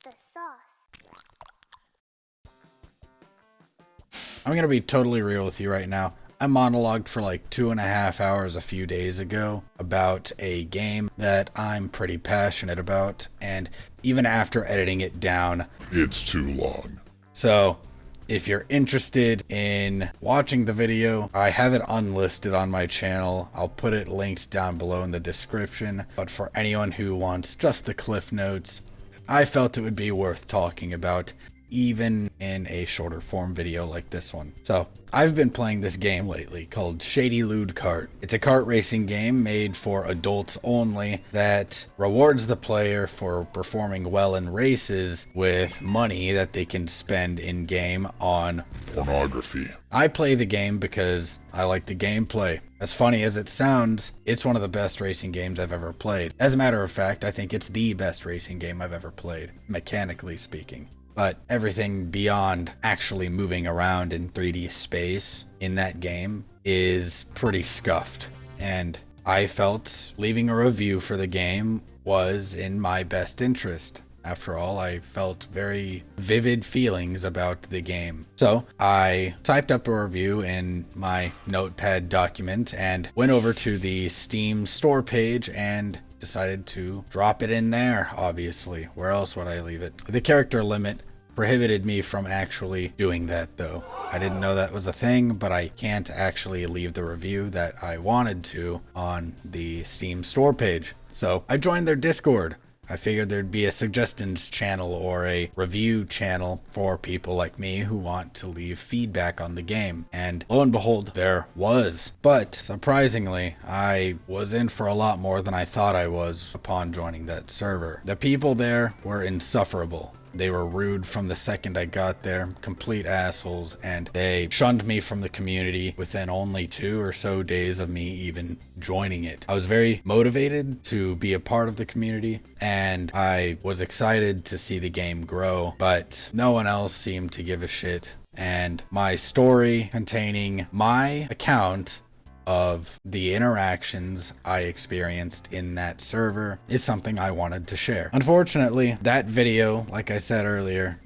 The sauce. I'm gonna be totally real with you right now. I monologued for like 2.5 hours a few days ago about a game that I'm pretty passionate about, and even after editing it down, It's too long. so if you're interested in watching the video, I have it unlisted on my channel. I'll put it linked down below in the description, but for anyone who wants just the cliff notes, I felt it would be worth talking about, even in a shorter form video like this one. So I've been playing this game lately called Shady, Lewd, Kart. It's a kart racing game made for adults only that rewards the player for performing well in races with money that they can spend in game on Pornography. I play the game because I like the gameplay. As funny as it sounds, it's one of the best racing games I've ever played. As a matter of fact, I think it's the best racing game I've ever played, mechanically speaking. But everything beyond actually moving around in 3D space in that game is pretty scuffed. And I felt leaving a review for the game was in my best interest. After all, I felt very vivid feelings about the game. So I typed up a review in my notepad document and went over to the Steam store page and decided to drop it in there, obviously. Where else would I leave it? The character limit prohibited me from actually doing that, though. I didn't know that was a thing, but I can't actually leave the review that I wanted to on the Steam store page. So I joined their Discord. I figured there'd be a suggestions channel or a review channel for people like me who want to leave feedback on the game. And lo and behold, there was. But surprisingly, I was in for a lot more than I thought I was upon joining that server. The people there were insufferable. They were rude from the second I got there, complete assholes, and they shunned me from the community within only 2 or so days of me even joining it. I was very motivated to be a part of the community, and I was excited to see the game grow, but no one else seemed to give a shit. And my story containing my account of the interactions I experienced in that server is something I wanted to share. Unfortunately, that video, like I said earlier,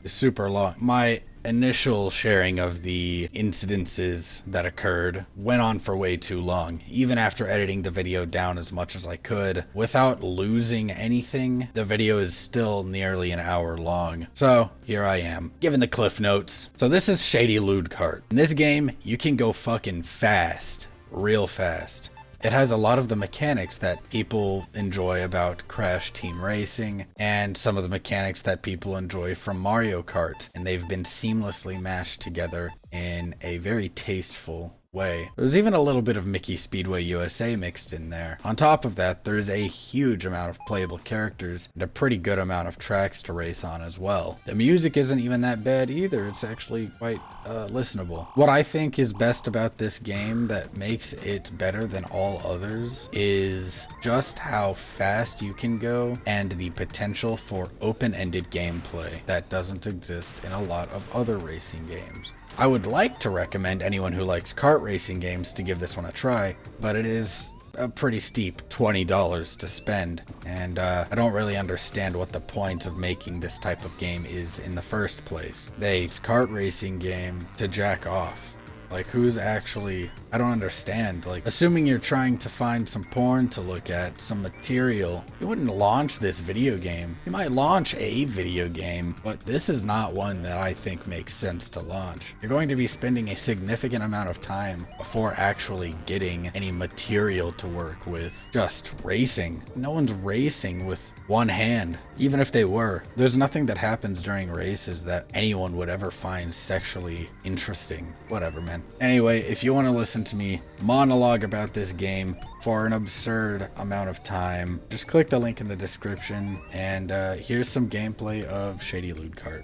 is super long. My initial sharing of the incidences that occurred went on for way too long. Even after editing the video down as much as I could, without losing anything, the video is still nearly an hour long. So here I am, giving the cliff notes. So this is Shady Lewd Kart. In this game, you can go fucking fast. Real fast. It has a lot of the mechanics that people enjoy about Crash Team Racing and some of the mechanics that people enjoy from Mario Kart, and they've been seamlessly mashed together in a very tasteful way. There's even a little bit of Mickey Speedway USA mixed in there. On top of that, there's a huge amount of playable characters and a pretty good amount of tracks to race on as well. The music isn't even that bad either. It's actually quite listenable. What I think is best about this game that makes it better than all others is just how fast you can go and the potential for open-ended gameplay that doesn't exist in a lot of other racing games. I would like to recommend anyone who likes kart racing games to give this one a try, but it is a pretty steep $20 to spend, and I don't really understand what the point of making this type of game is in the first place. It's a kart racing game to jack off. Like, who's actually... I don't understand. Like, assuming you're trying to find some porn to look at, some material, you wouldn't launch this video game. You might launch a video game, but this is not one that I think makes sense to launch. You're going to be spending a significant amount of time before actually getting any material to work with. Just racing. No one's racing with one hand, even if they were. There's nothing that happens during races that anyone would ever find sexually interesting. Whatever, man. Anyway, if you want to listen to me monologue about this game for an absurd amount of time, just click the link in the description, and here's some gameplay of Shady Lewd Kart.